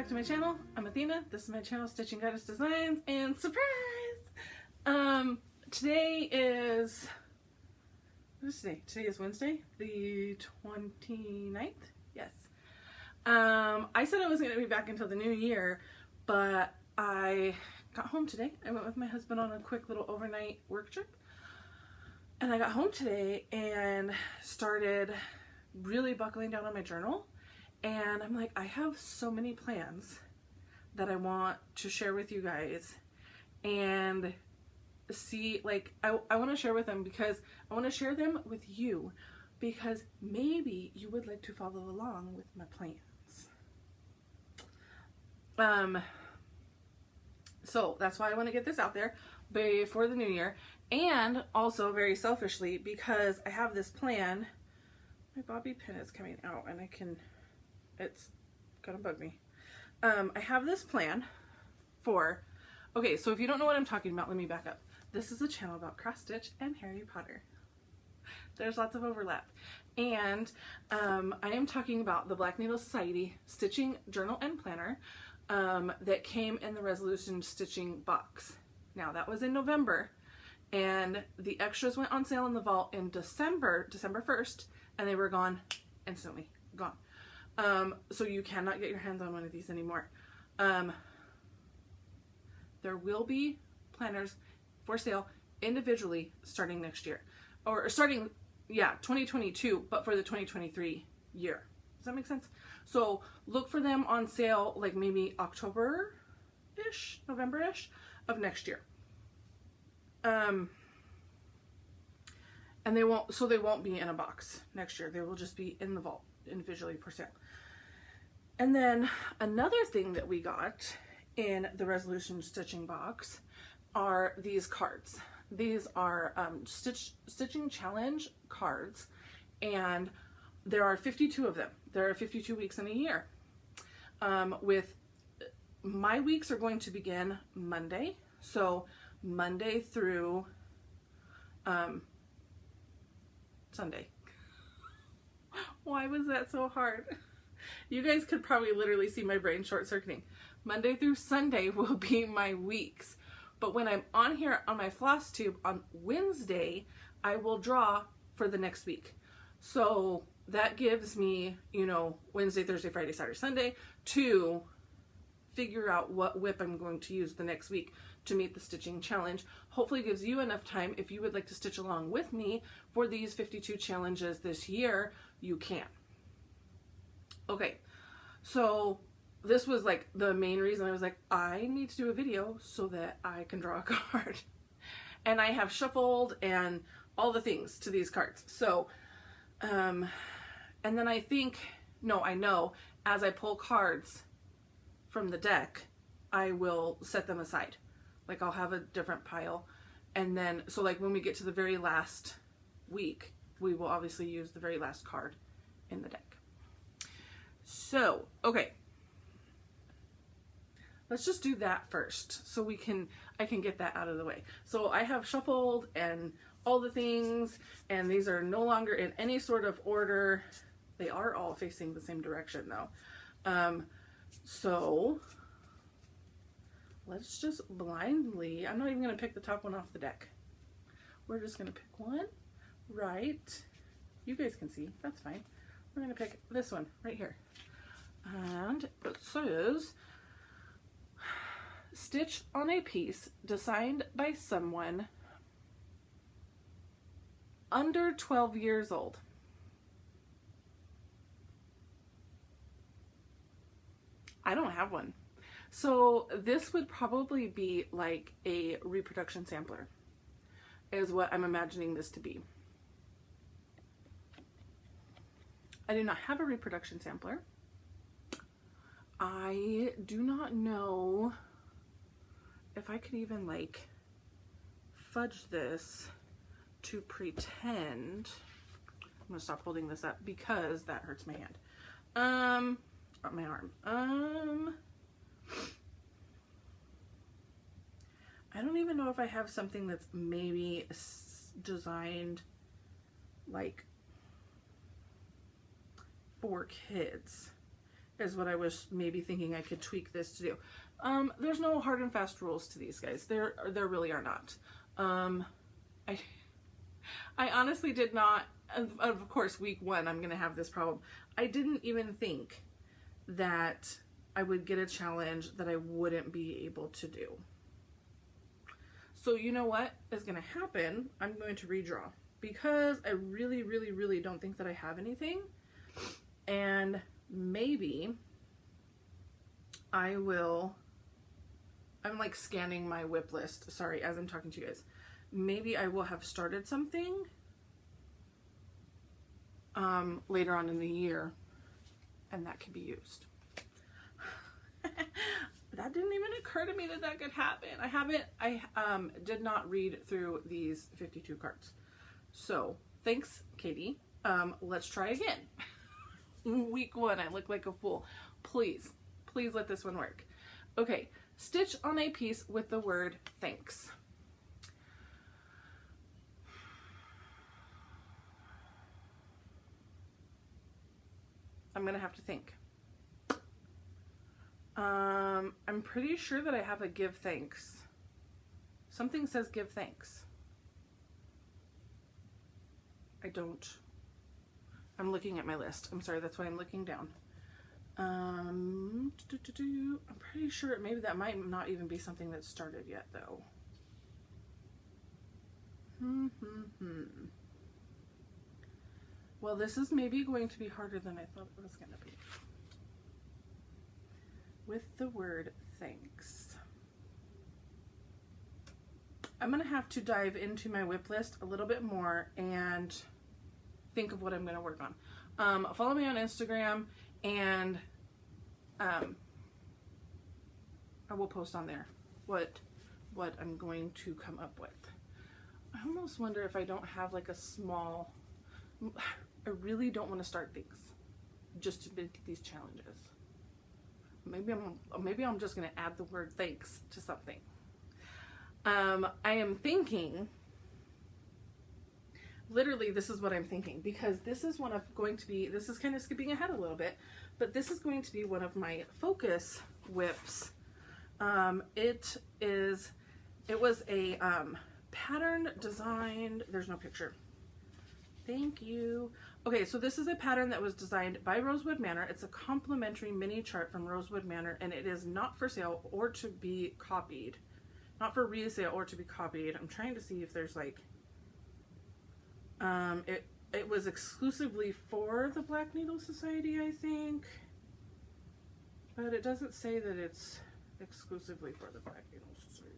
to my channel. I'm Athena. This is my channel, Stitching Goddess Designs, and surprise! Today is, what is today? Today is Wednesday, the 29th? Yes. I said I wasn't going to be back until the new year, but I got home today. I went with my husband on a quick little overnight work trip. And I got home today and started really buckling down on my journal. And I'm like, I have so many plans that I want to share with you guys and see, like, I want to share with them because I want to share them with you because maybe you would like to follow along with my plans. So that's why I want to get this out there before the new year, and also very selfishly because I have this plan. My bobby pin is coming out and it's gonna bug me. I have this plan for, okay, so if you don't know what I'm talking about, let me back up. This is a channel about cross stitch and Harry Potter. There's lots of overlap. And I am talking about the Black Needle Society Stitching Journal and Planner that came in the Resolution Stitching box. Now that was in November, and the extras went on sale in the vault in December 1st, and they were gone instantly, gone. So you cannot get your hands on one of these anymore. There will be planners for sale individually starting next year, or starting, yeah, 2022, but for the 2023 year. Does that make sense? So look for them on sale, like maybe October-ish, November-ish of next year. And they won't be in a box next year. They will just be in the vault individually for sale. And then another thing that we got in the Resolution Stitching box are these cards. These are Stitching Challenge cards, and there are 52 of them. There are 52 weeks in a year. With my weeks are going to begin Monday, so Monday through Sunday. Why was that so hard? You guys could probably literally see my brain short-circuiting. Monday through Sunday will be my weeks. But when I'm on here on my Flosstube on Wednesday, I will draw for the next week. So that gives me, you know, Wednesday, Thursday, Friday, Saturday, Sunday to figure out what whip I'm going to use the next week to meet the stitching challenge. Hopefully gives you enough time, if you would like to stitch along with me for these 52 challenges this year, you can. Okay, so this was like the main reason I was like, I need to do a video so that I can draw a card. And I have shuffled and all the things to these cards. So, and then I know as I pull cards from the deck, I will set them aside. Like I'll have a different pile. And then, so like when we get to the very last week, we will obviously use the very last card in the deck. So, okay. Let's just do that first so I can get that out of the way. So I have shuffled and all the things, and these are no longer in any sort of order. They are all facing the same direction though. So let's just blindly, I'm not even going to pick the top one off the deck. We're just going to pick one right. You guys can see, that's fine. We're going to pick this one right here. And it says, stitch on a piece designed by someone under 12 years old. I don't have one. So this would probably be like a reproduction sampler, is what I'm imagining this to be. I do not have a reproduction sampler. I do not know if I could even like fudge this to pretend. I'm gonna stop holding this up because that hurts my hand. My arm. I don't even know if I have something that's maybe designed like for kids. is what I was maybe thinking I could tweak this to do. There's no hard and fast rules to these guys. There really are not. I honestly did not, of course, week 1, I'm going to have this problem. I didn't even think that I would get a challenge that I wouldn't be able to do. So you know what is going to happen? I'm going to redraw because I really, really, really don't think that I have anything. And maybe I will, I'm like scanning my whip list, sorry, as I'm talking to you guys. Maybe I will have started something later on in the year, and that could be used. That didn't even occur to me that that could happen. I did not read through these 52 cards. So thanks, Katie. Let's try again. Week 1, I look like a fool. Please let this one work. Okay, stitch on a piece with the word thanks. I'm gonna have to think. I'm pretty sure that I have a give thanks. Something says give thanks. I don't. I'm looking at my list. I'm sorry, that's why I'm looking down. I'm pretty sure maybe that might not even be something that's started yet though. Well, this is maybe going to be harder than I thought it was going to be. With the word thanks. I'm going to have to dive into my whip list a little bit more and think of what I'm going to work on. Follow me on Instagram, and I will post on there what I'm going to come up with. I almost wonder if I don't have like a small, I really don't want to start things just to make these challenges. Maybe I'm just going to add the word thanks to something. I am thinking, literally this is what I'm thinking, because this is this is kind of skipping ahead a little bit, but this is going to be one of my focus whips. It was a pattern designed, there's no picture. Thank you. Okay, so this is a pattern that was designed by Rosewood Manor. It's a complimentary mini chart from Rosewood Manor, and it is not for sale or to be copied. Not for resale or to be copied. I'm trying to see if there's like, it was exclusively for the Black Needle Society, I think. But it doesn't say that it's exclusively for the Black Needle Society.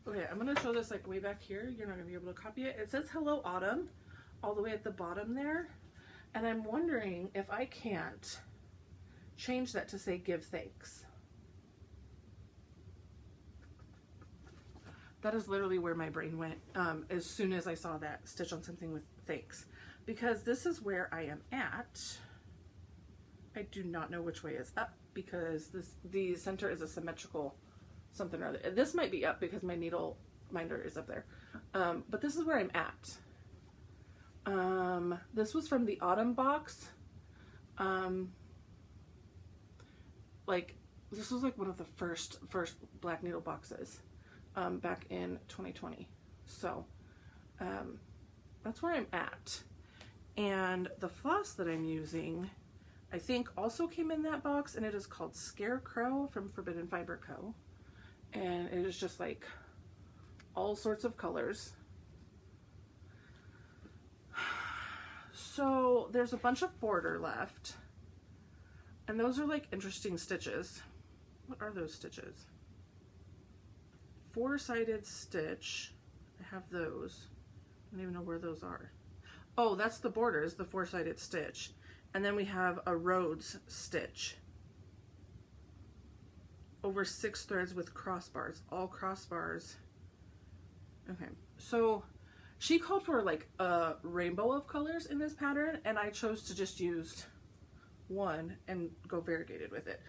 Okay, I'm going to show this like way back here. You're not going to be able to copy it. It says Hello Autumn all the way at the bottom there. And I'm wondering if I can't change that to say Give Thanks. That is literally where my brain went as soon as I saw that, stitch on something with thanks. Because this is where I am at. I do not know which way is up because the center is a symmetrical something or other. This might be up because my needle minder is up there. But this is where I'm at. This was from the Autumn box. Like, this was like one of the first Black Needle boxes. Back in 2020. So that's where I'm at. And the floss that I'm using, I think also came in that box, and it is called Scarecrow from Forbidden Fiber Co. And it is just like all sorts of colors. So there's a bunch of border left, and those are like interesting stitches. What are those stitches? Four-sided stitch. I have those. I don't even know where those are. Oh, that's the borders, the four-sided stitch. And then we have a Rhodes stitch over 6 threads with crossbars, all crossbars. Okay, so she called for like a rainbow of colors in this pattern, and I chose to just use one and go variegated with it.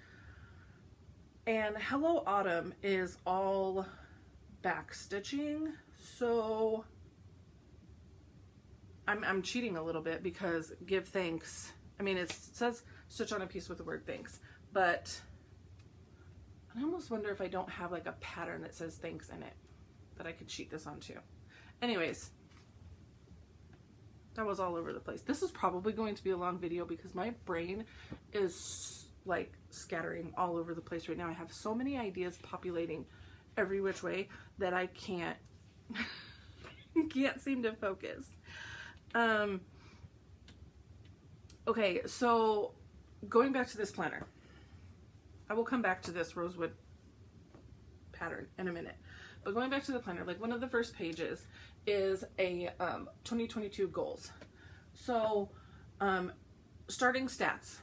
And Hello Autumn is all back stitching, so I'm cheating a little bit because Give Thanks, I mean, it says stitch on a piece with the word thanks, but I almost wonder if I don't have like a pattern that says thanks in it that I could sheet this onto. Anyways, that was all over the place. This is probably going to be a long video because my brain is like scattering all over the place right now. I have so many ideas populating every which way that I can't seem to focus. Okay, so going back to this planner, I will come back to this rosewood pattern in a minute. But going back to the planner, like one of the first pages is a 2022 goals. So starting stats,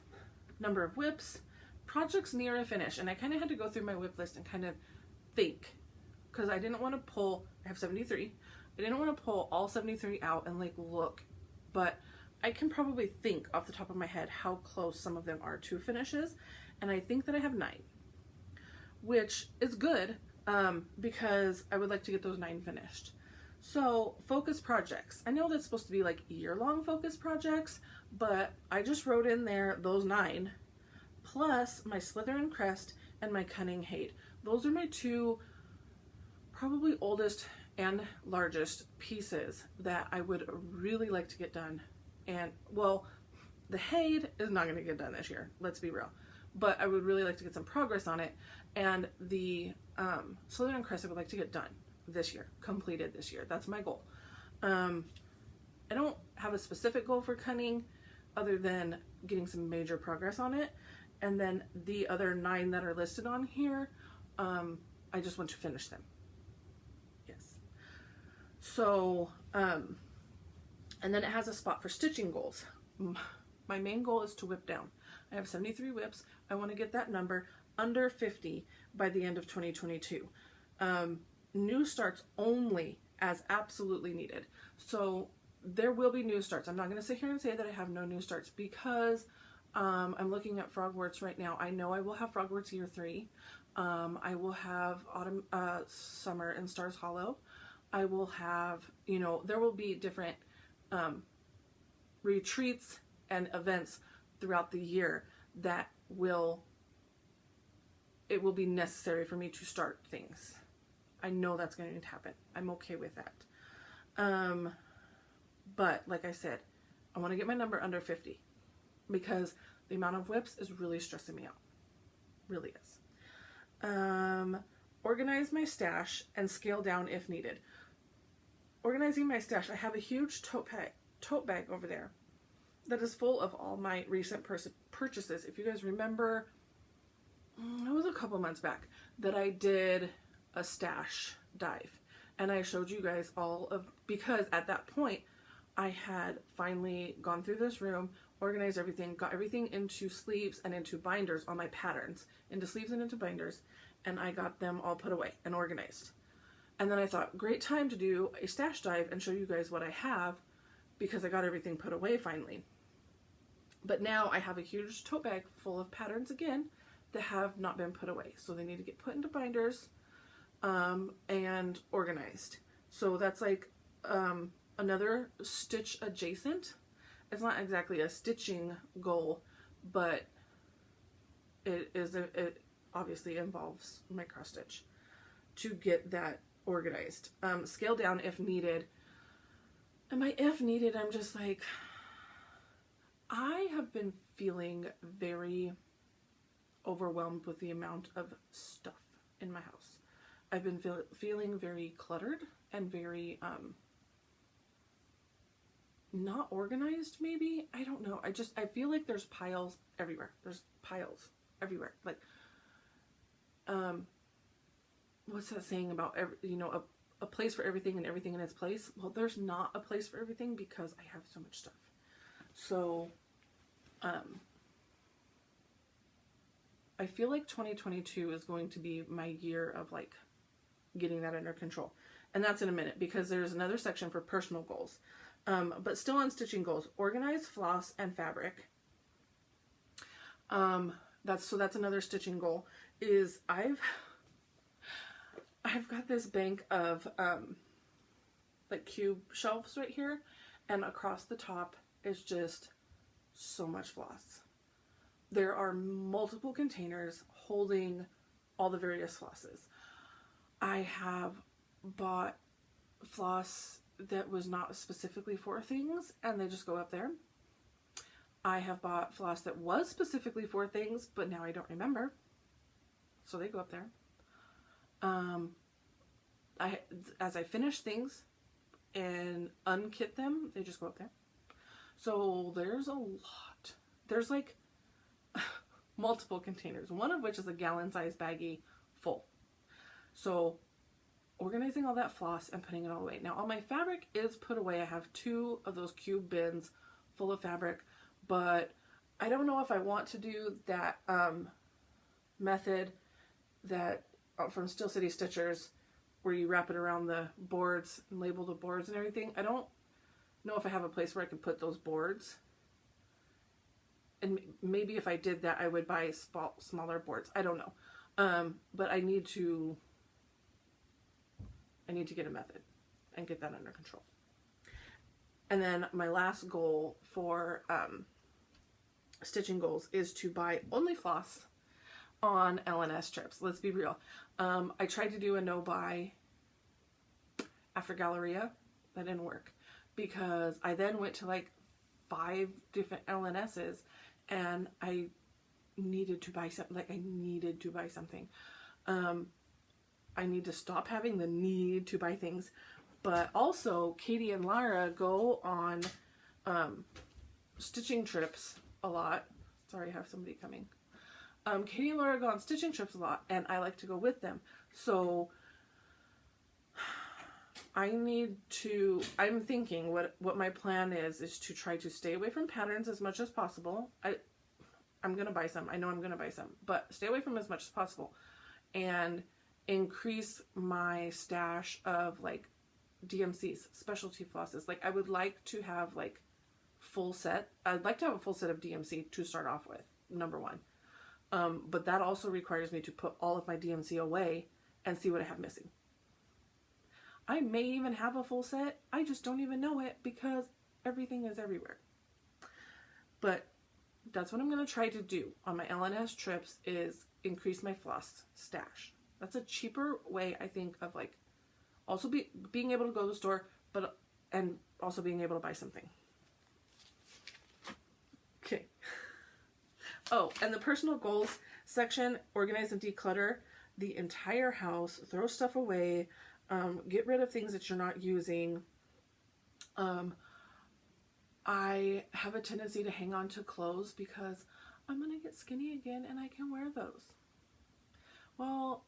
number of whips, projects near a finish. And I kind of had to go through my whip list and kind of think, because I didn't want to pull, I have 73. I didn't want to pull all 73 out and like look, but I can probably think off the top of my head how close some of them are to finishes. And I think that I have 9, which is good because I would like to get those 9 finished. So focus projects. I know that's supposed to be like year-long focus projects, but I just wrote in there those 9 plus my Slytherin Crest and my Cunning Hate. Those are my 2 probably oldest and largest pieces that I would really like to get done. And well, the Hate is not going to get done this year, let's be real, but I would really like to get some progress on it. And the Slytherin Crest I would like to get done this year, completed this year. That's my goal. I don't have a specific goal for Cunning other than getting some major progress on it. And then the other 9 that are listed on here, I just want to finish them. Yes. So, and then it has a spot for stitching goals. My main goal is to whip down. I have 73 whips. I want to get that number under 50 by the end of 2022. New starts only as absolutely needed. So there will be new starts. I'm not going to sit here and say that I have no new starts because I'm looking at Frogworts right now. I know I will have Frogworts year 3. I will have autumn, summer in Stars Hollow. I will have, you know, there will be different retreats and events throughout the year that it will be necessary for me to start things. I know that's going to happen. I'm okay with that. But like I said, I want to get my number under 50 because the amount of whips is really stressing me out. Really is. Organize my stash and scale down if needed. Organizing my stash. I have a huge tote bag over there that is full of all my recent purchases. If you guys remember, it was a couple months back that I did a stash dive and I showed you guys all of, because at that point I had finally gone through this room, organized everything, got everything into sleeves and into binders on my patterns, into sleeves and into binders, and I got them all put away and organized. And then I thought, great time to do a stash dive and show you guys what I have because I got everything put away finally. But now I have a huge tote bag full of patterns again that have not been put away. So they need to get put into binders and organized. So that's like another stitch adjacent. It's not exactly a stitching goal, but it obviously involves my cross stitch to get that organized. Scale down if needed. And by if needed, I'm just like, I have been feeling very overwhelmed with the amount of stuff in my house. I've been feeling very cluttered and very not organized, maybe. I don't know. I feel like there's piles everywhere. There's piles everywhere. Like, what's that saying about a place for everything and everything in its place? Well, there's not a place for everything because I have so much stuff. So, I feel like 2022 is going to be my year of like getting that under control. And that's in a minute because there's another section for personal goals. But still on stitching goals, organize, floss, and fabric. That's another stitching goal is I've got this bank of like cube shelves right here, and across the top is just so much floss. There are multiple containers holding all the various flosses. I have bought floss that was not specifically for things, and they just go up there. I have bought floss that was specifically for things, but now I don't remember, so they go up there. As I finish things and unkit them, they just go up there. So there's a lot. There's like multiple containers, one of which is a gallon-sized baggie full. So organizing all that floss and putting it all away. Now all my fabric is put away. I have 2 of those cube bins full of fabric, but I don't know if I want to do that method that from Steel City Stitchers, where you wrap it around the boards and label the boards and everything. I don't know if I have a place where I can put those boards. And maybe if I did that, I would buy smaller boards. I don't know. But I need to get a method and get that under control. And then my last goal for stitching goals is to buy only floss on LNS trips. Let's be real. I tried to do a no-buy after Galleria. That didn't work because I then went to like 5 different LNSs and I needed to buy something. I need to stop having the need to buy things. But also, Katie and Lara go on stitching trips a lot. Sorry, I have somebody coming. Katie and Laura go on stitching trips a lot, and I like to go with them. So I'm thinking what my plan is to try to stay away from patterns as much as possible. I'm going to buy some. I know I'm going to buy some, but stay away from as much as possible and increase my stash of like DMCs, specialty flosses. Like I would like to have like full set. I'd like to have a full set of DMC to start off with, number 1. But that also requires me to put all of my DMC away and see what I have missing. I may even have a full set. I just don't even know it because everything is everywhere. But that's what I'm going to try to do on my LNS trips is increase my floss stash. That's a cheaper way, I think, of like also being able to go to the store, and also being able to buy something. Okay. Oh, and the personal goals section, organize and declutter the entire house, throw stuff away, get rid of things that you're not using. I have a tendency to hang on to clothes because I'm going to get skinny again and I can wear those. Well,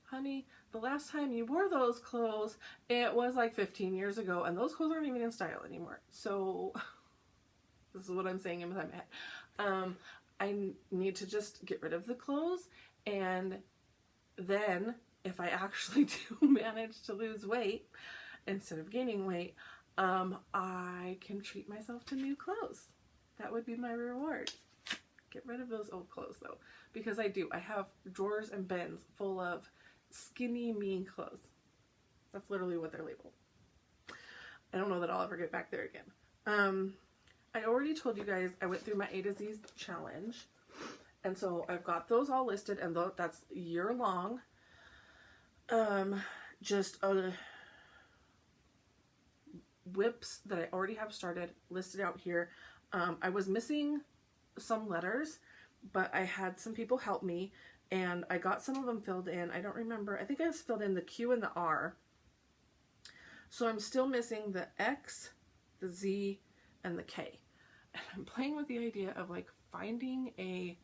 honey, the last time you wore those clothes, it was like 15 years ago and those clothes aren't even in style anymore. So this is what I'm saying in my head. I need to just get rid of the clothes, and then if I actually do manage to lose weight instead of gaining weight, I can treat myself to new clothes. That would be my reward. Get rid of those old clothes though, because I have drawers and bins full of skinny, mean clothes. That's literally what they're labeled. I don't know that I'll ever get back there again. I already told you guys I went through my A to Z challenge, and so I've got those all listed, and that's year long. Just whips that I already have started listed out here. I was missing some letters, but I had some people help me, and I got some of them filled in. I don't remember. I think I filled in the Q and the R. So I'm still missing the X, the Z, and the K. And I'm playing with the idea of like finding a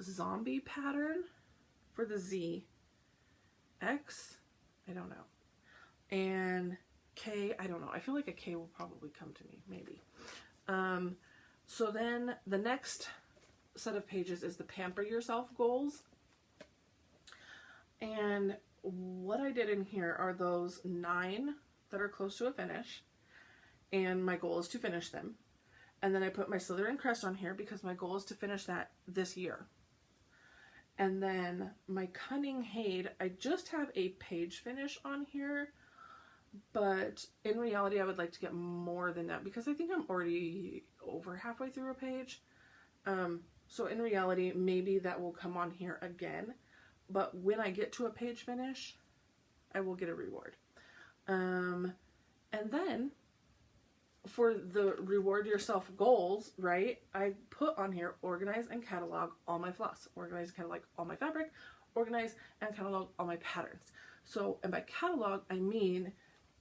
zombie pattern for the Z. X, I don't know. And K, I don't know. I feel like a K will probably come to me, maybe. So then the next set of pages is the Pamper Yourself goals. And what I did in here are those 9 that are close to a finish. And my goal is to finish them. And then I put my Slytherin Crest on here because my goal is to finish that this year. And then my Cunning Hade, I just have a page finish on here, But in reality, I would like to get more than that because I think I'm already over halfway through a page. So in reality, maybe that will come on here again. But when I get to a page finish, I will get a reward. And then for the reward yourself goals, right, I put on here organize and catalog all my floss, organize and catalog all my fabric, organize and catalog all my patterns. So, and by catalog, I mean,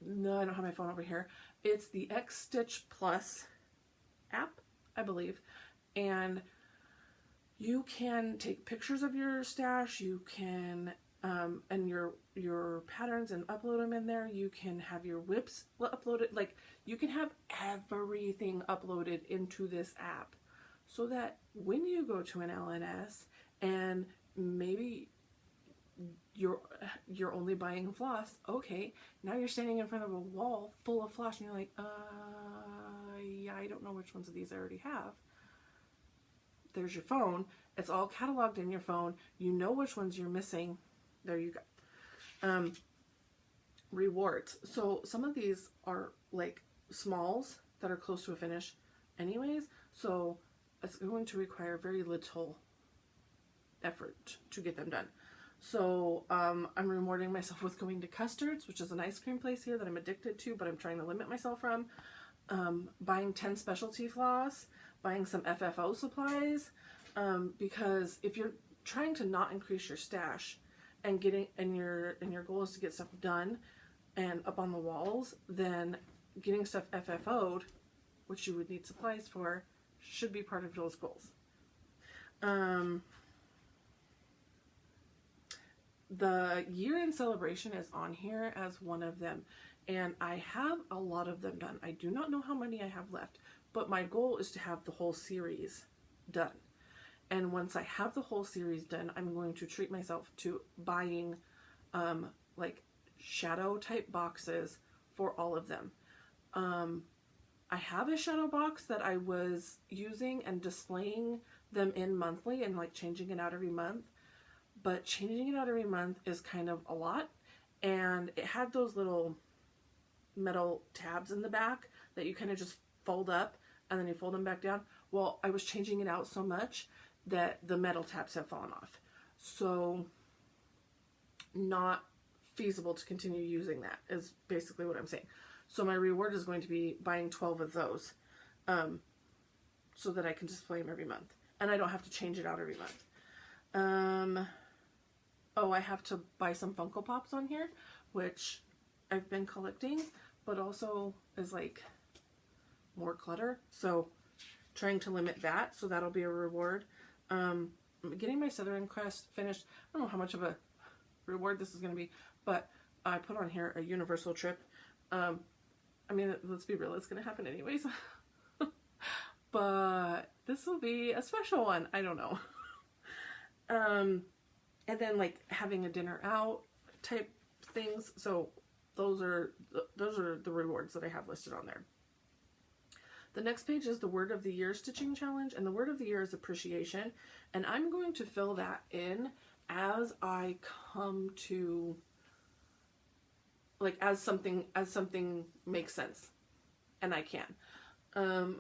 no, I don't have my phone over here. It's the X Stitch Plus app, I believe. And you can take pictures of your stash, you can, and your patterns and upload them in there. You can have your whips uploaded, like you can have everything uploaded into this app so that when you go to an LNS and maybe you're only buying floss, okay, now you're standing in front of a wall full of floss and you're like, yeah, I don't know which ones of these I already have. There's your phone. It's all cataloged in your phone. You know which ones you're missing. There you go. Rewards. So some of these are like smalls that are close to a finish anyways. So it's going to require very little effort to get them done. So I'm rewarding myself with going to Custards, which is an ice cream place here that I'm addicted to, but I'm trying to limit myself from. Buying 10 specialty floss, buying some FFO supplies, because if you're trying to not increase your stash and your goal is to get stuff done and up on the walls, then getting stuff FFO'd, which you would need supplies for, should be part of those goals. The year-end celebration is on here as one of them, and I have a lot of them done. I do not know how many I have left, but my goal is to have the whole series done. And once I have the whole series done, I'm going to treat myself to buying like shadow type boxes for all of them. I have a shadow box that I was using and displaying them in monthly and like changing it out every month. But changing it out every month is kind of a lot. And it had those little metal tabs in the back that you kind of just fold up and then you fold them back down. Well, I was changing it out so much that the metal tabs have fallen off. So not feasible to continue using that is basically what I'm saying. So my reward is going to be buying 12 of those so that I can display them every month. And I don't have to change it out every month. Oh, I have to buy some Funko Pops on here, which I've been collecting, but also is like more clutter. So trying to limit that, so that'll be a reward. I'm getting my Slytherin Crest finished. I don't know how much of a reward this is going to be, but I put on here a universal trip. I mean, let's be real, it's going to happen anyways. But this will be a special one. I don't know. And then like having a dinner out type things. So those are the rewards that I have listed on there. The next page is the word of the year stitching challenge, and the word of the year is appreciation, and I'm going to fill that in as I come to, like, as something makes sense, and I can,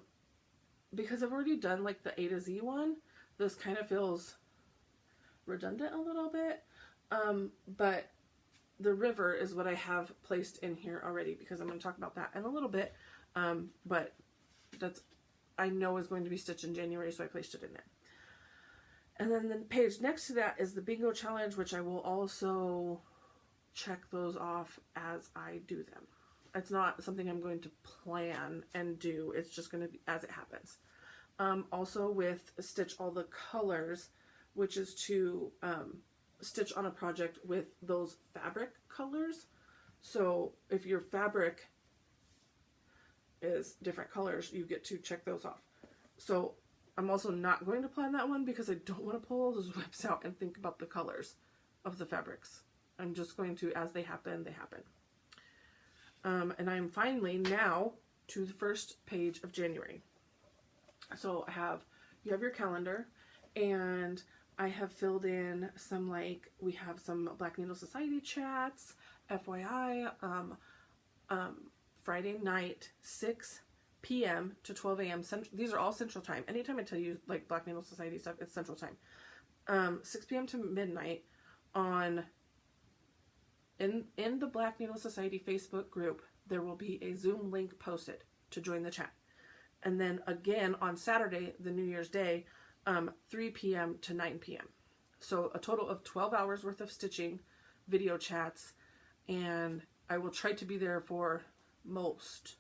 because I've already done like the A to Z one. This kind of feels redundant a little bit, but the river is what I have placed in here already, because I'm going to talk about that in a little bit, but that's, I know is going to be stitched in January, so I placed it in there. And then the page next to that is the bingo challenge, which I will also check those off as I do them. It's not something I'm going to plan and do, it's just going to be as it happens. Also with stitch all the colors, which is to stitch on a project with those fabric colors. So if your fabric is different colors, you get to check those off. So I'm also not going to plan that one because I don't want to pull all those whips out and think about the colors of the fabrics. I'm just going to, as they happen, they happen. And I'm finally now to the first page of January. So you have your calendar, and I have filled in some, like, we have some Black Needle Society chats, FYI, Friday night, 6 p.m. to 12 a.m. These are all Central Time. Anytime I tell you like Black Needle Society stuff, it's Central Time. 6 p.m. to midnight on in the Black Needle Society Facebook group. There will be a Zoom link posted to join the chat. And then again on Saturday, the New Year's Day, 3 p.m. to 9 p.m. So a total of 12 hours worth of stitching, video chats, and I will try to be there for most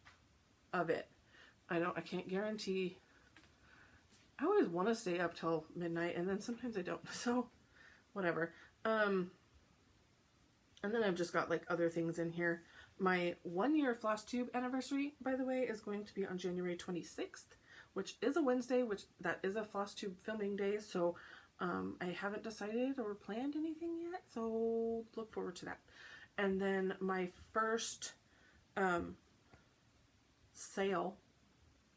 of it. I can't guarantee. I always want to stay up till midnight, and then sometimes I don't. So, whatever. And then I've just got like other things in here. My 1-year Flosstube anniversary, by the way, is going to be on January 26th, which is a Wednesday, that is a Flosstube filming day. So, I haven't decided or planned anything yet. So, look forward to that. And then my first sale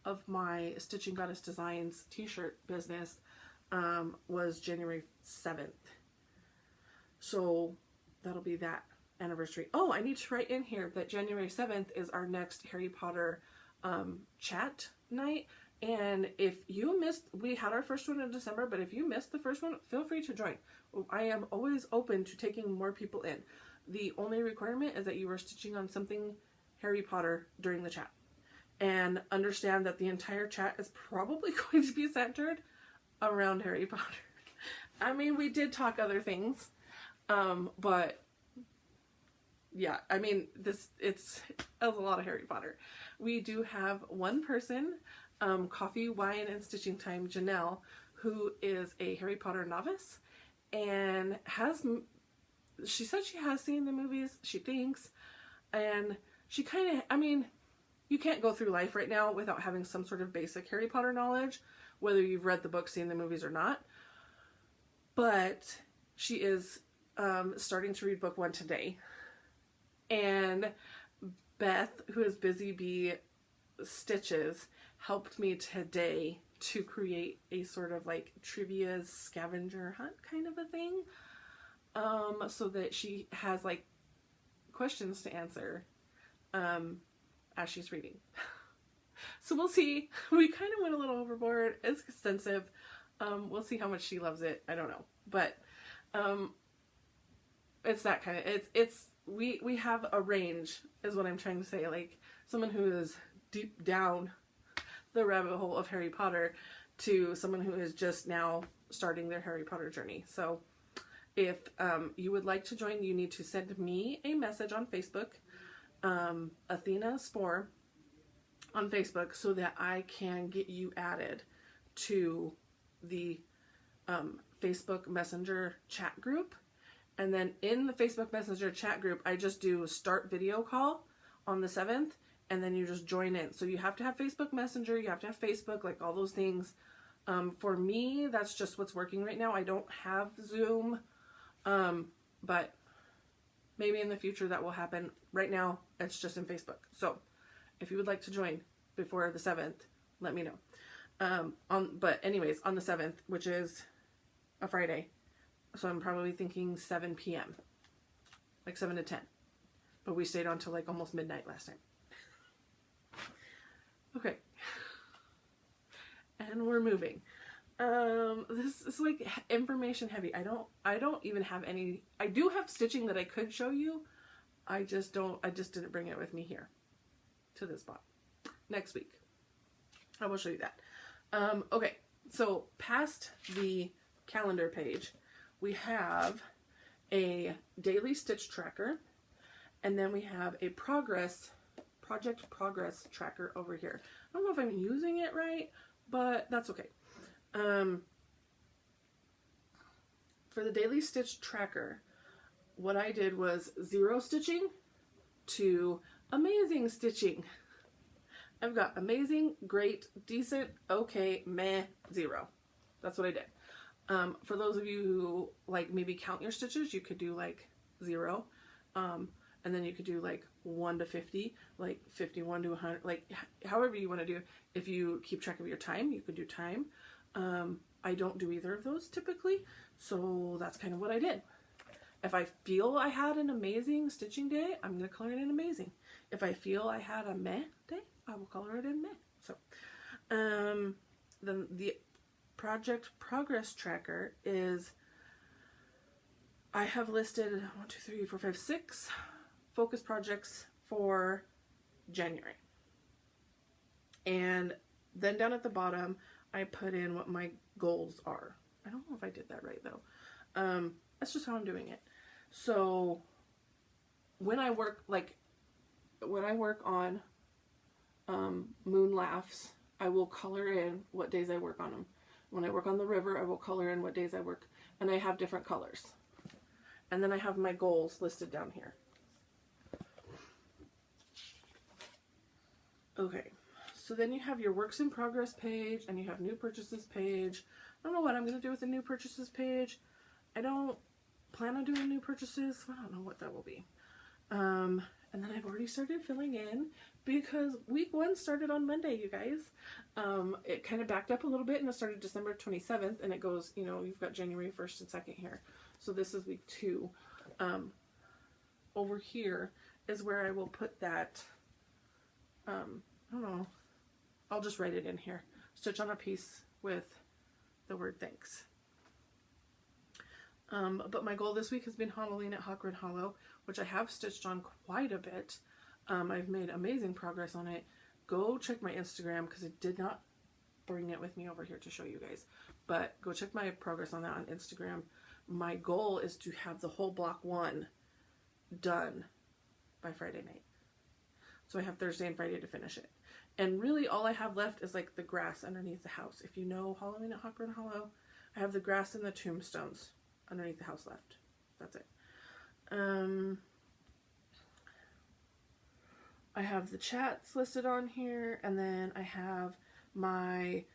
of my Stitching Goddess Designs t-shirt business was January 7th. So that'll be that anniversary. Oh, I need to write in here that January 7th is our next Harry Potter chat night. And if you missed, we had our first one in December, but if you missed the first one, feel free to join. I am always open to taking more people in. The only requirement is that you are stitching on something Harry Potter during the chat. And understand that the entire chat is probably going to be centered around Harry Potter. I mean, we did talk other things, but yeah, I mean, it's a lot of Harry Potter. We do have one person, Coffee, Wine, and Stitching Time, Janelle, who is a Harry Potter novice and she said she has seen the movies, she thinks, and she kind of, I mean, you can't go through life right now without having some sort of basic Harry Potter knowledge, whether you've read the book, seen the movies, or not. But she is starting to read book 1 today. And Beth, who is Busy Bee Stitches, helped me today to create a sort of like trivia scavenger hunt kind of a thing. So that she has like questions to answer as she's reading. So we'll see. We kind of went a little overboard. It's extensive. We'll see how much she loves it. I don't know. But it's that kind of, we have a range is what I'm trying to say. Like someone who is deep down the rabbit hole of Harry Potter to someone who is just now starting their Harry Potter journey. So if you would like to join, you need to send me a message on Facebook, Athena Spore on Facebook, so that I can get you added to the Facebook Messenger chat group. And then in the Facebook Messenger chat group, I just do start video call on the 7th, and then you just join in. So you have to have Facebook Messenger, you have to have Facebook, like all those things. For me, that's just what's working right now. I don't have Zoom, but maybe in the future that will happen. Right now, it's just in Facebook. So if you would like to join before the 7th, let me know. But anyways, on the 7th, which is a Friday, so I'm probably thinking 7 p.m. like 7 to 10. But we stayed on till like almost midnight last time. Okay. And we're moving. This is like information heavy. I don't even have any. I do have stitching that I could show you. I just didn't bring it with me here to this spot. Next week I will show you that. Okay, so past the calendar page, we have a daily stitch tracker, and then we have a project progress tracker over here. I don't know if I'm using it right, but that's okay. For the daily stitch tracker, what I did was 0 stitching to amazing stitching. I've got amazing, great, decent, okay, meh, 0. That's what I did. For those of you who like maybe count your stitches, you could do like 0. And then you could do like 1 to 50, like 51 to 100, like however you want to do. If you keep track of your time, you could do time. I don't do either of those typically, so that's kind of what I did. If I feel I had an amazing stitching day, I'm going to color it in amazing. If I feel I had a meh day, I will color it in meh. So, then the project progress tracker is, I have listed 1, 2, 3, 4, 5, 6 focus projects for January. And then down at the bottom, I put in what my goals are. I don't know if I did that right though. That's just how I'm doing it. So when I work, on Moon Laughs, I will color in what days I work on them. When I work on the river, I will color in what days I work, and I have different colors. And then I have my goals listed down here. Okay, so then you have your works in progress page, and you have new purchases page. I don't know what I'm going to do with the new purchases page. I don't plan on doing new purchases. I don't know what that will be. And then I've already started filling in because week 1 started on Monday, you guys. It kind of backed up a little bit and it started December 27th, and it goes, you know, you've got January 1st and 2nd here. So this is week 2. Over here is where I will put that, I don't know, I'll just write it in here. Stitch on a piece with the word thanks. But my goal this week has been Halloween at Hawkwood Hollow, which I have stitched on quite a bit. I've made amazing progress on it. Go check my Instagram because I did not bring it with me over here to show you guys. But go check my progress on that on Instagram. My goal is to have the whole block 1 done by Friday night. So I have Thursday and Friday to finish it. And really all I have left is like the grass underneath the house. If you know Halloween at Hawkwood Hollow, I have the grass and the tombstones underneath the house left. That's it. I have the chats listed on here, and then I have my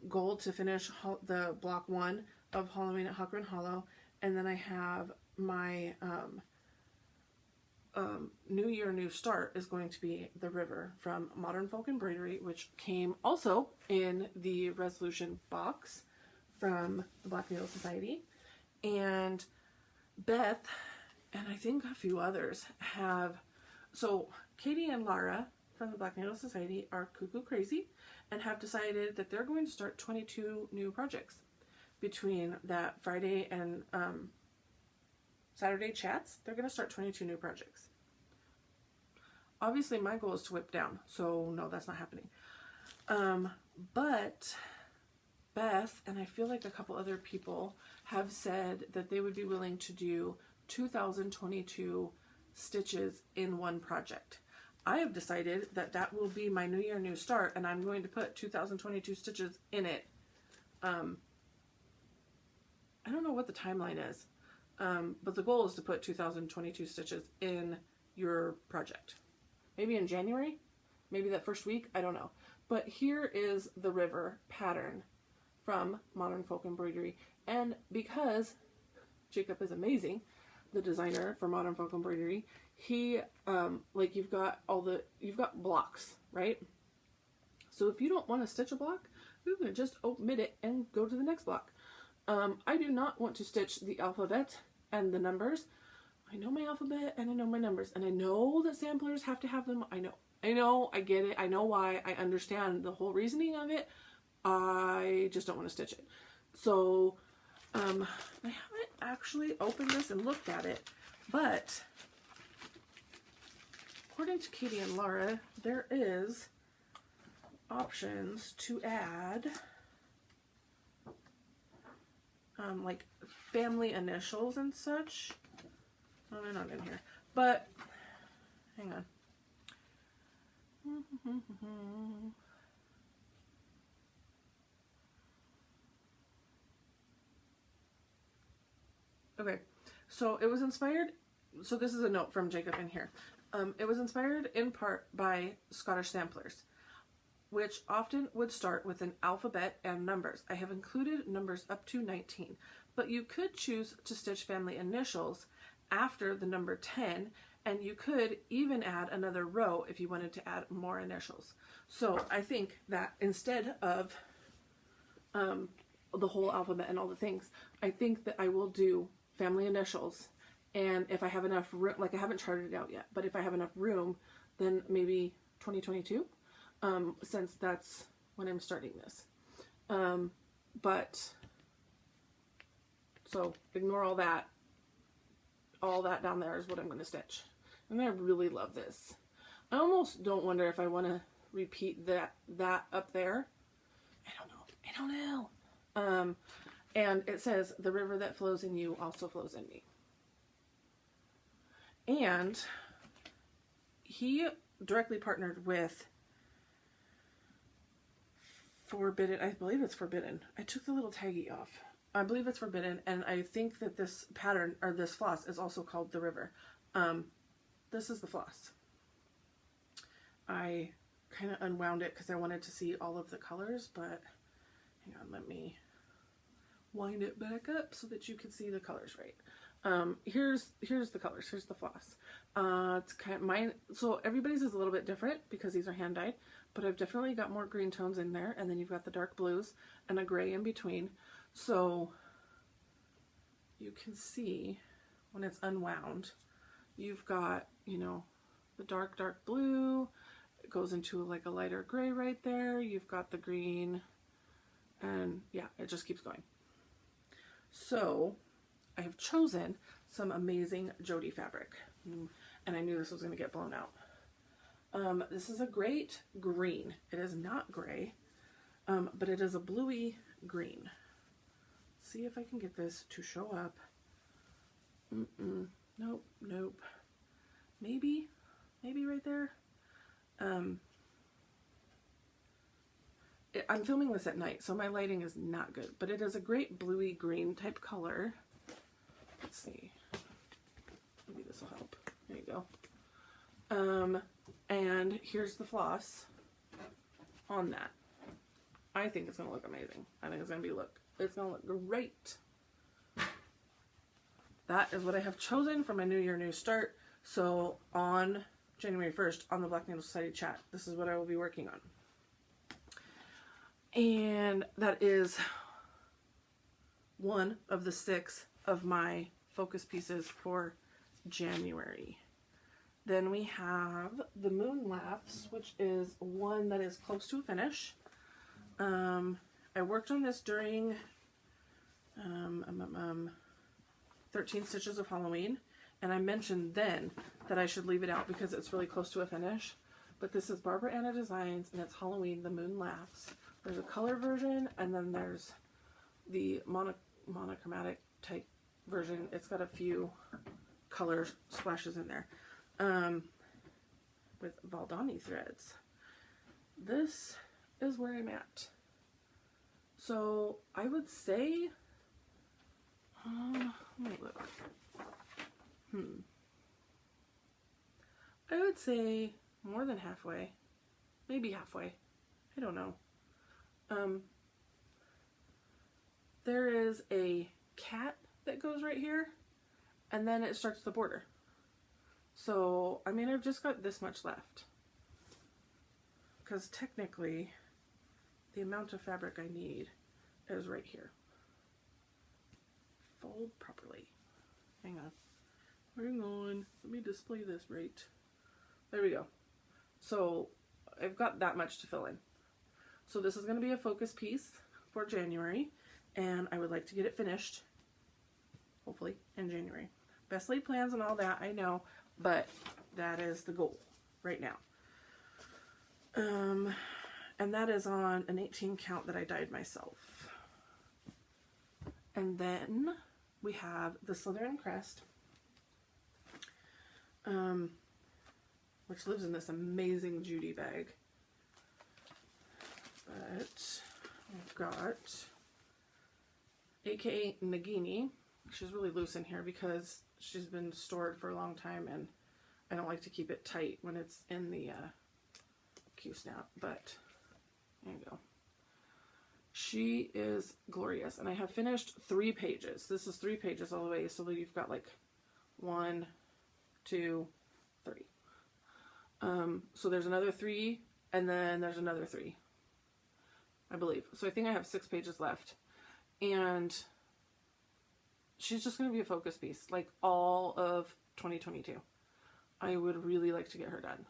goal to finish the block 1 of Halloween at Hawkwood Hollow, and then I have my New Year, New Start is going to be the river from Modern Folk Embroidery, which came also in the resolution box from the Black Needle Society. And Beth and I think a few others have, so Katie and Lara from the Black Needle Society are cuckoo crazy and have decided that they're going to start 22 new projects between that Friday and Saturday chats. They're going to start 22 new projects. Obviously my goal is to whip down, so no, that's not happening. But Beth and I feel like a couple other people have said that they would be willing to do 2022 stitches in one project. I have decided that that will be my New Year, New Start, and I'm going to put 2022 stitches in it. I don't know what the timeline is, but the goal is to put 2022 stitches in your project. Maybe in January, maybe that first week, I don't know. But here is the river pattern from Modern Folk Embroidery, and because Jacob is amazing, the designer for Modern Folk Embroidery, he like you've got blocks, right? So if you don't want to stitch a block, you can just omit it and go to the next block. I do not want to stitch the alphabet and the numbers. I know my alphabet and I know my numbers, and I know that samplers have to have them. I know, I get it. I know why. I understand the whole reasoning of it. I just don't want to stitch it. So, I haven't actually opened this and looked at it, but according to Katie and Laura, there is options to add like family initials and such. Oh, they're not in here, but hang on. Okay, so it was inspired, so this is a note from Jacob in here. It was inspired in part by Scottish samplers, which often would start with an alphabet and numbers. I have included numbers up to 19, but you could choose to stitch family initials after the number 10, and you could even add another row if you wanted to add more initials. So I think that instead of the whole alphabet and all the things, I think that I will do family initials, and if I have enough room, like I haven't charted it out yet, but if I have enough room, then maybe 2022, since that's when I'm starting this. But, so ignore all that. All that down there is what I'm going to stitch. And I really love this. I almost don't wonder if I want to repeat that up there. I don't know. And it says, the river that flows in you also flows in me. And he directly partnered with Forbidden. I believe it's Forbidden. I took the little taggy off. I believe it's Forbidden, and I think that this pattern, or this floss, is also called the river. This is the floss. I kind of unwound it because I wanted to see all of the colors, but hang on, let me wind it back up so that you can see the colors right. Here's the colors. Here's the floss. It's kind of mine. So everybody's is a little bit different because these are hand dyed, but I've definitely got more green tones in there, and then you've got the dark blues and a gray in between. So you can see when it's unwound, you've got, you know, the dark blue. It goes into like a lighter gray right there. You've got the green, and yeah, it just keeps going. So I have chosen some amazing Jody fabric, and I knew this was going to get blown out. This is a great green. It is not gray, but it is a bluey green. See if I can get this to show up. Nope. Maybe right there. I'm filming this at night, so my lighting is not good, but it is a great bluey green type color. Let's see. Maybe this will help. There you go. And here's the floss on that. I think it's going to look amazing. I think it's going to look great. That is what I have chosen for my New Year, New Start. So on January 1st on the Black Needle Society chat, this is what I will be working on. And that is one of the 6 of my focus pieces for January. Then we have the Moon Laughs, which is one that is close to a finish. I worked on this during 13 Stitches of Halloween, and I mentioned then that I should leave it out because it's really close to a finish. But this is Barbara Anna Designs, and it's Halloween, the Moon Laughs. There's a color version, and then there's the monochromatic type version. It's got a few color splashes in there, with Valdani threads. This is where I'm at. So I would say, let me look. I would say more than halfway, maybe halfway. I don't know. There is a cat that goes right here, and then it starts the border. So, I mean, I've just got this much left, because technically the amount of fabric I need is right here. Fold properly. Hang on, let me display this right. There we go. So I've got that much to fill in. So this is going to be a focus piece for January, and I would like to get it finished, hopefully, in January. Best laid plans and all that, I know, but that is the goal right now. And that is on an 18 count that I dyed myself. And then we have the Slytherin Crest, which lives in this amazing Judy bag. But I've got AKA Nagini. She's really loose in here because she's been stored for a long time, and I don't like to keep it tight when it's in the Q-snap, but there you go. She is glorious, and I have finished 3 pages. This is 3 pages all the way, so that you've got like 1, 2, 3. So there's another 3, and then there's another 3, I believe. So I think I have 6 pages left, and she's just going to be a focus piece, like all of 2022. I would really like to get her done.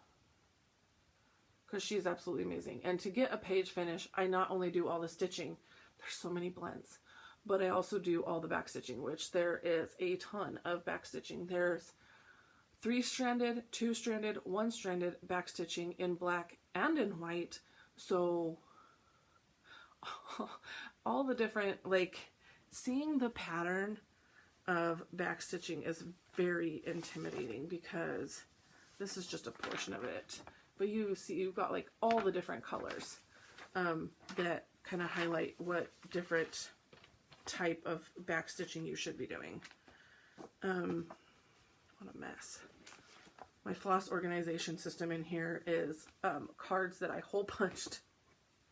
because she's absolutely amazing. And to get a page finish, I not only do all the stitching, there's so many blends, but I also do all the back stitching, which there is a ton of back stitching. There's 3-stranded, 2-stranded, 1-stranded back stitching in black and in white. So all the different, like, seeing the pattern of back stitching is very intimidating because this is just a portion of it. But you see, you've got like all the different colors that kind of highlight what different type of back stitching you should be doing. What a mess. My floss organization system in here is cards that I hole punched.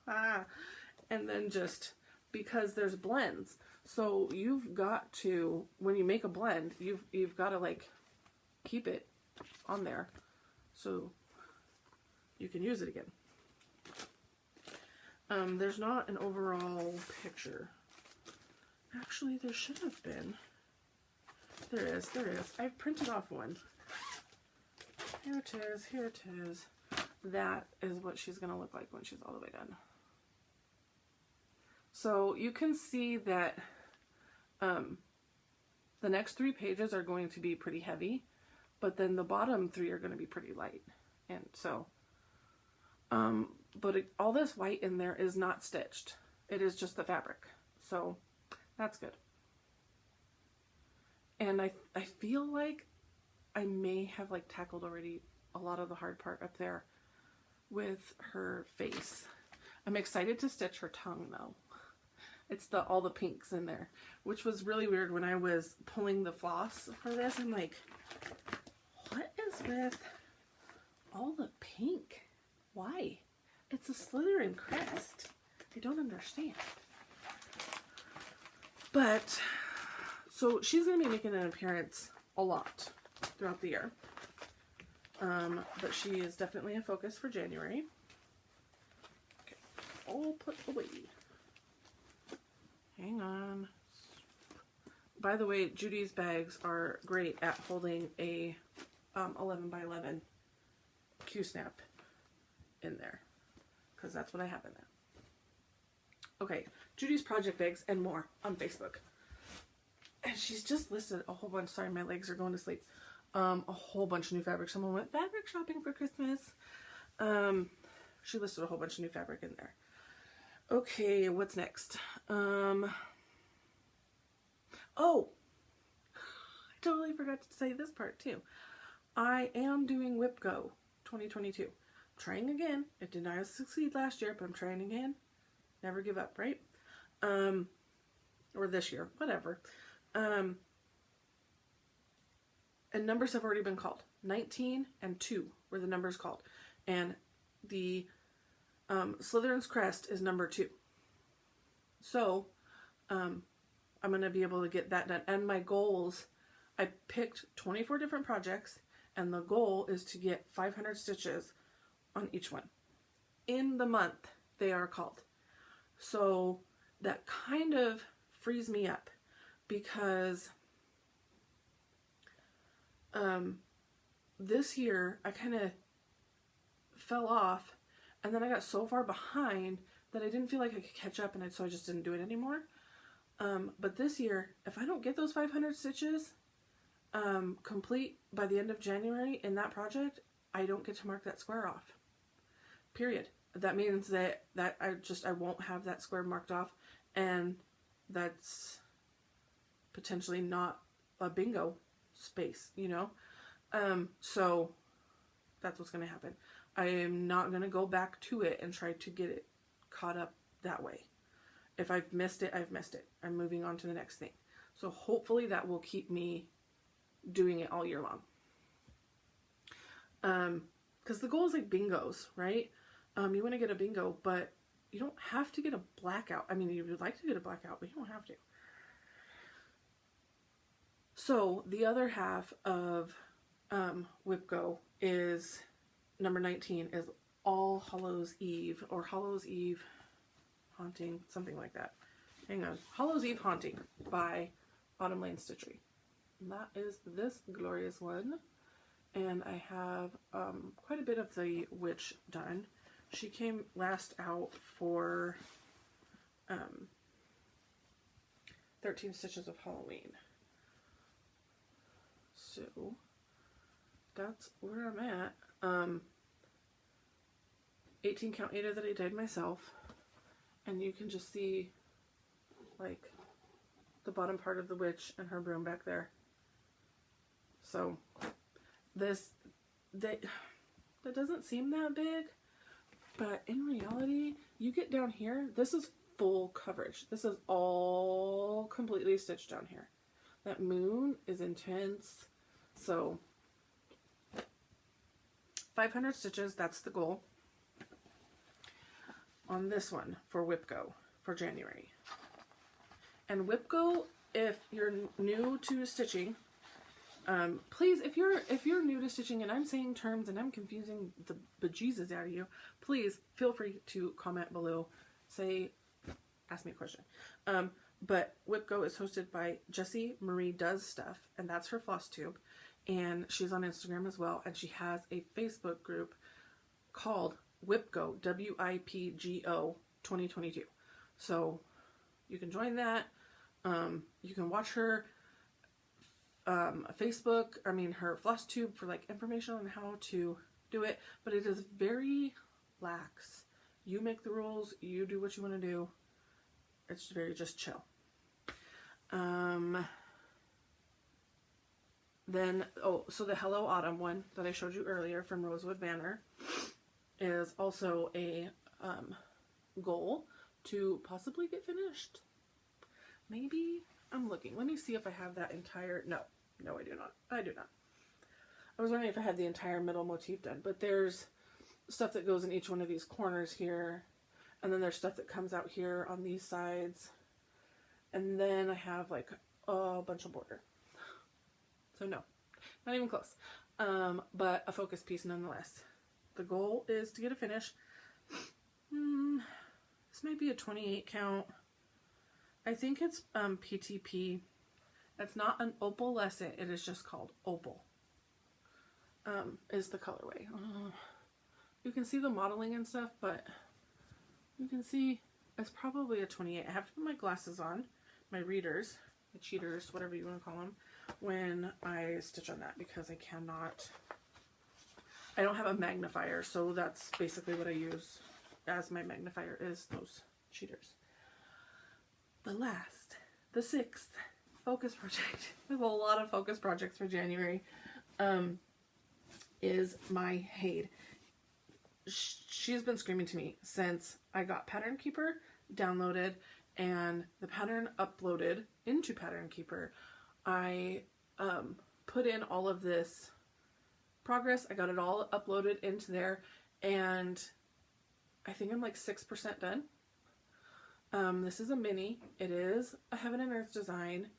And then just because there's blends. So you've got to, when you make a blend, you've got to like keep it on there so you can use it again. There's not an overall picture. Actually, there should have been. There is. I've printed off one. Here it is, here it is. That is what she's going to look like when she's all the way done. So you can see that the next 3 pages are going to be pretty heavy, but then the bottom 3 are going to be pretty light. And so, but all this white in there is not stitched. It is just the fabric. So that's good. And I feel like I may have like tackled already a lot of the hard part up there with her face. I'm excited to stitch her tongue though. It's all the pinks in there, which was really weird when I was pulling the floss for this. I'm like, what is with all the pink? Why? It's a Slytherin Crest. I don't understand. But, so she's going to be making an appearance a lot throughout the year. But she is definitely a focus for January. Okay, all put away. Hang on. By the way, Judy's bags are great at holding a 11 by 11 Q-snap in there, because that's what I have in there. Okay, Judy's project bags and more on Facebook. And she's just listed a whole bunch. Sorry, my legs are going to sleep. A whole bunch of new fabric. Someone went fabric shopping for Christmas. She listed a whole bunch of new fabric in there. Okay, what's next? Oh, I totally forgot to say this part too. I am doing Whip Go 2022. Trying again. It did not succeed last year, but I'm trying again. Never give up, right? Or this year, whatever. And numbers have already been called. 19 and 2 were the numbers called. And the Slytherin's Crest is number 2. So, I'm going to be able to get that done. And my goals, I picked 24 different projects, and the goal is to get 500 stitches on each one. In the month, they are called. So, that kind of frees me up, because this year, I kind of fell off, and then I got so far behind that I didn't feel like I could catch up, and so I just didn't do it anymore. But this year, if I don't get those 500 stitches complete by the end of January in that project, I don't get to mark that square off. Period. That means that I won't have that square marked off, and that's potentially not a bingo space, you know? So that's what's going to happen. I am not going to go back to it and try to get it caught up that way. If I've missed it, I've missed it. I'm moving on to the next thing. So hopefully that will keep me doing it all year long. Because the goal is like bingos, right? You want to get a bingo, but you don't have to get a blackout. I mean, you would like to get a blackout, but you don't have to. So the other half of Whip Go is number 19 is All Hallows Eve, or Hallows Eve Haunting, something like that. Hang on. Hallows Eve Haunting by Autumn Lane Stitchery. And that is this glorious one. And I have quite a bit of the witch done. She came last out for 13 Stitches of Halloween. So that's where I'm at. 18 count Ada that I dyed myself, and you can just see like the bottom part of the witch and her broom back there. So this that doesn't seem that big, but in reality, you get down here, this is full coverage. This is all completely stitched down here. That moon is intense. So 500 stitches, that's the goal on this one for WIPGO for January. And WIPGO, if you're new to stitching, please, if you're new to stitching and I'm saying terms and I'm confusing the bejesus out of you, please feel free to comment below. Ask me a question. But WIPGO is hosted by Jessie Marie Does Stuff, and that's her Flosstube, and she's on Instagram as well, and she has a Facebook group called WIPGO, WIPGO 2022. So you can join that. You can watch her her Flosstube for like information on how to do it, but it is very lax. You make the rules, you do what you want to do. It's very just chill. So the Hello Autumn one that I showed you earlier from Rosewood Manor is also a goal to possibly get finished. Maybe. I'm looking. Let me see if I have that entire... No, I do not. I do not. I was wondering if I had the entire middle motif done, but there's stuff that goes in each one of these corners here, and then there's stuff that comes out here on these sides, and then I have like a bunch of border. So no, not even close. But a focus piece nonetheless. The goal is to get a finish. This might be a 28 count. I think it's PTP. It's not an opalescent. It is just called opal. Is the colorway. You can see the modeling and stuff, but you can see it's probably a 28. I have to put my glasses on, my readers, my cheaters, whatever you want to call them, when I stitch on that, because I don't have a magnifier, so that's basically what I use as my magnifier is those cheaters. The sixth focus project, there's a lot of focus projects for January, is my Haid. She's been screaming to me since I got Pattern Keeper downloaded and the pattern uploaded into Pattern Keeper. I put in all of this progress. I got it all uploaded into there, and I think I'm like 6% done. This is a mini. It is a Heaven and Earth design.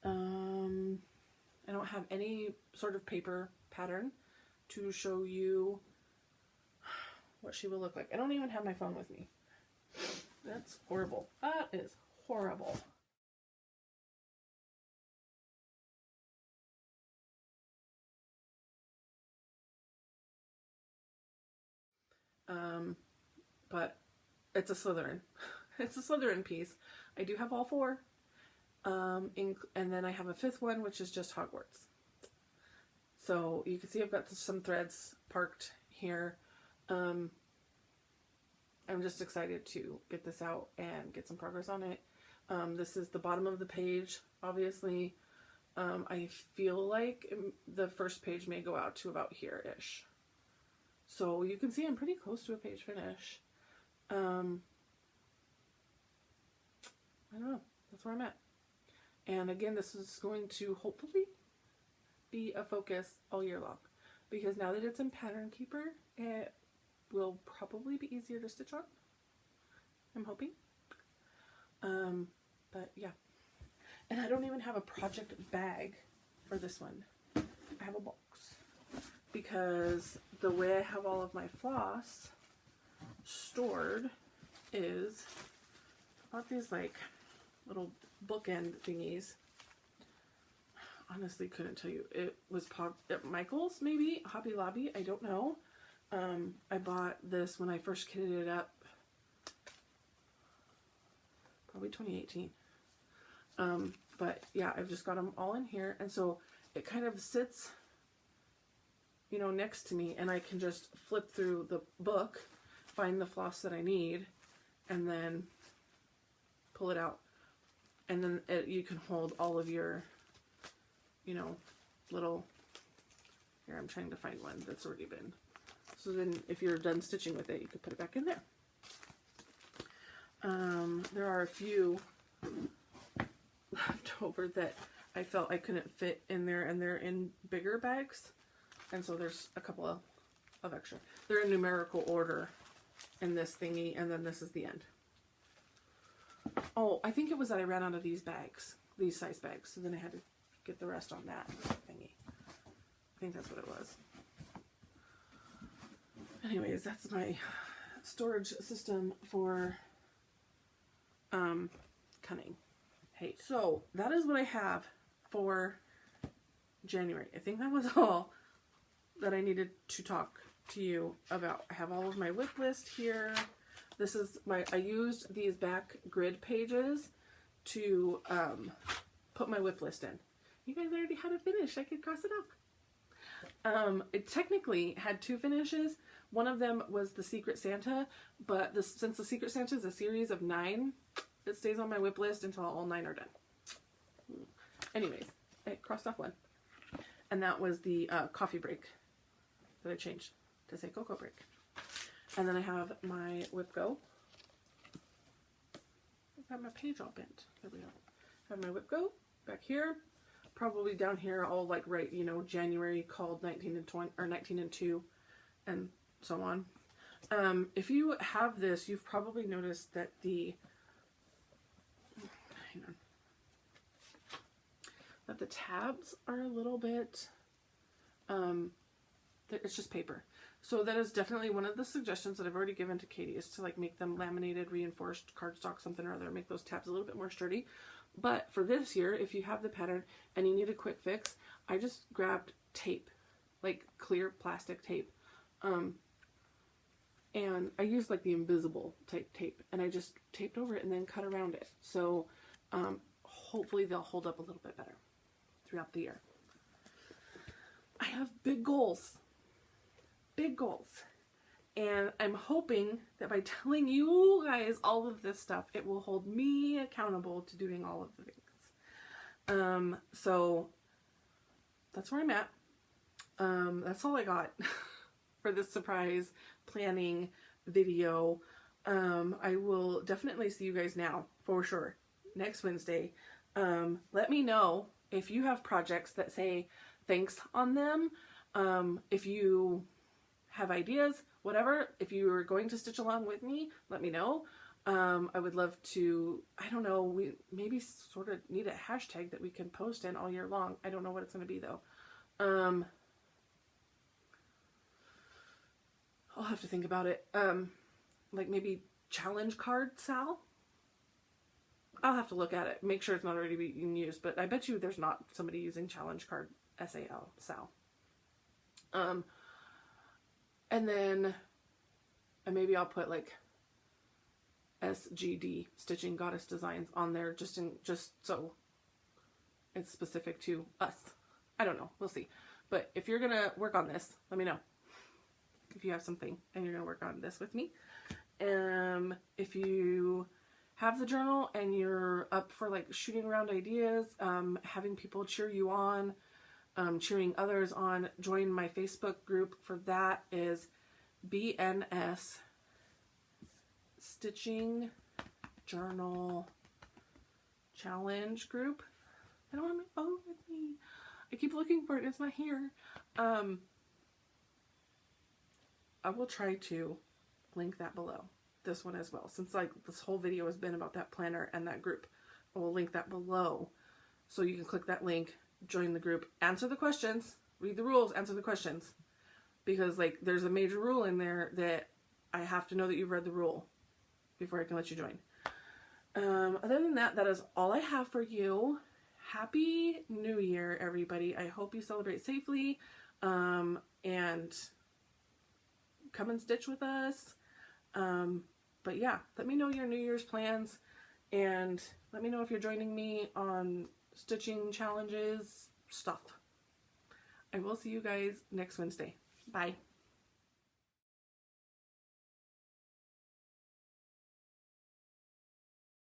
I don't have any sort of paper pattern to show you what she will look like. I don't even have my phone with me. That's horrible. That is horrible. But it's a Slytherin. It's a Slytherin piece. I do have all four. And then I have a fifth one, which is just Hogwarts. So you can see I've got some threads parked here. I'm just excited to get this out and get some progress on it. This is the bottom of the page, obviously. I feel like the first page may go out to about here-ish. So you can see I'm pretty close to a page finish. I don't know. That's where I'm at. And again, this is going to hopefully be a focus all year long, because now that it's in Pattern Keeper, it will probably be easier to stitch on. I'm hoping. But yeah. And I don't even have a project bag for this one. I have a box, because the way I have all of my floss stored is I bought these like little bookend thingies. Honestly, couldn't tell you. It was at Michael's, maybe Hobby Lobby. I don't know. I bought this when I first kitted it up, probably 2018. But yeah, I've just got them all in here, and so it kind of sits, you know, next to me, and I can just flip through the book, find the floss that I need, and then pull it out. And then you can hold all of your, you know, little, here I'm trying to find one that's already been. So then if you're done stitching with it, you could put it back in there. There are a few left over that I felt I couldn't fit in there, and they're in bigger bags. And so there's a couple of extra. They're in numerical order in this thingy, and then this is the end. Oh, I think it was that I ran out of these bags, these size bags, so then I had to get the rest on that thingy. I think that's what it was. Anyways, that's my storage system for cunning. Hey, so that is what I have for January. I think that was all that I needed to talk to you about. I have all of my WIP list here. This is I used these back grid pages to put my WIP list in. You guys already had it finished. I could cross it off. It technically had 2 finishes. One of them was the Secret Santa, but since the Secret Santa is a series of 9, it stays on my WIP list until all 9 are done. Anyways, I crossed off one. And that was the coffee break that I changed to say cocoa break. And then I have my WIP Go. I've got my page all bent. There we go. I have my WIP Go back here. Probably down here I'll like write, you know, January called 19 and 20 or 19 and 2 and so on. If you have this, you've probably noticed that that the tabs are a little bit it's just paper. So that is definitely one of the suggestions that I've already given to Katie, is to like make them laminated, reinforced cardstock, something or other, make those tabs a little bit more sturdy. But for this year, if you have the pattern and you need a quick fix, I just grabbed tape, like clear plastic tape. And I used like the invisible type tape, and I just taped over it and then cut around it. So hopefully they'll hold up a little bit better throughout the year. I have big goals. Big goals. And I'm hoping that by telling you guys all of this stuff, it will hold me accountable to doing all of the things. So that's where I'm at. That's all I got for this surprise planning video. I will definitely see you guys now, for sure, next Wednesday. Let me know if you have projects that say thanks on them. If you have ideas, whatever, if you are going to stitch along with me, let me know. I would love to, I don't know, we maybe sort of need a hashtag that we can post in all year long. I don't know what it's going to be though. I'll have to think about it. Like maybe challenge card Sal? I'll have to look at it, make sure it's not already being used, but I bet you there's not somebody using challenge card SAL, Sal. And then maybe I'll put like SGD, Stitching Goddess Designs, on there just so it's specific to us. I don't know, we'll see. But if you're gonna work on this, let me know. If you have something and you're gonna work on this with me. If you have the journal and you're up for like shooting around ideas, having people cheer you on, cheering others on, join my Facebook group. For that is BNS Stitching Journal Challenge Group. I don't have my phone with me. I keep looking for it. It's not here. I will try to link that below. This one as well. Since like this whole video has been about that planner and that group, I will link that below. So you can click that link, join the group, answer the questions, read the rules, answer the questions. Because like there's a major rule in there that I have to know that you've read the rule before I can let you join. Other than that, that is all I have for you. Happy New Year, everybody. I hope you celebrate safely. And come and stitch with us. But yeah, let me know your New Year's plans, and let me know if you're joining me on stitching challenges stuff. I will see you guys next Wednesday. Bye.